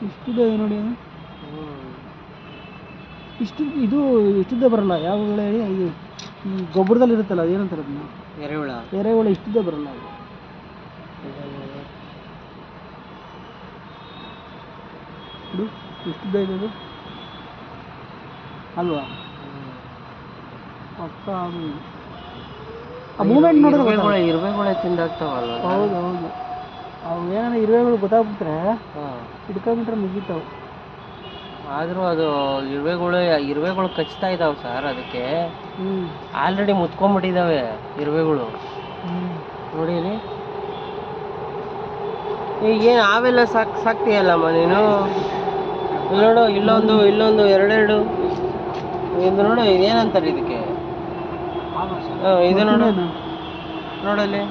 ಇಷ್ಟಿದೆ ನೋಡಿ ಅದು. ಇದು ಇಷ್ಟಿದ್ದೇ ಬರಲ್ಲ. ಯಾವ ಹುಳ ಹೇಳಿ, ಇದು ಈ ಗೊಬ್ಬರದಲ್ಲಿ ಇರುತ್ತಲ್ಲ, ಅದೇನಂತಾರೆ ಅದನ್ನ? ಎರೆಹುಳ. ಎರೆಹುಳ ಇಷ್ಟಿದ್ದೇ ಬರಲ್ಲ ಅದು. ಇದು ಇಷ್ಟಿದ್ದೇ ಇದೆ ಅದು ಅಲ್ವಾ? ಪಕ್ಕ ಅದು ಆ ಮೂಮೆಂಟ್ ನೋಡಿದ್ರೆ ಇರುವೆಗಳ ತಿಂದಾಗ್ತಾವಲ್ಲ. ಹೌದು ಹೌದು. ಅವು ಏನಾರ ಇರುವೆಗಳು ಗೊತ್ತಾಗ್ಬಿಟ್ರೆ ಹಿಡ್ಕೊಂಡ್ಬಿಟ್ರೆ ಮುಗೀತಾವೆ. ಆದರೂ ಅದು ಇರುವೆಗಳು ಕಚ್ತಾ ಇದಾವೆ ಸರ್. ಅದಕ್ಕೆ ಆಲ್ರೆಡಿ ಮುತ್ಕೊಂಡ್ಬಿಟ್ಟಿದ್ದಾವೆ ಇರುವೆಗಳು. ನೋಡಿ ಇಲ್ಲಿ ಈಗೇನು ಹಾವೆಲ್ಲ ಸಾಕ್ತೀಯಲ್ಲಮ್ಮ ನೀನು? ಇಲ್ಲಿ ನೋಡು, ಇಲ್ಲೊಂದು ಎರಡೆರಡು. ಇದು ನೋಡು, ಏನಂತಾರೆ ಇದಕ್ಕೆ? ಇದು ನೋಡು, ನೋಡಲ್ಲಿ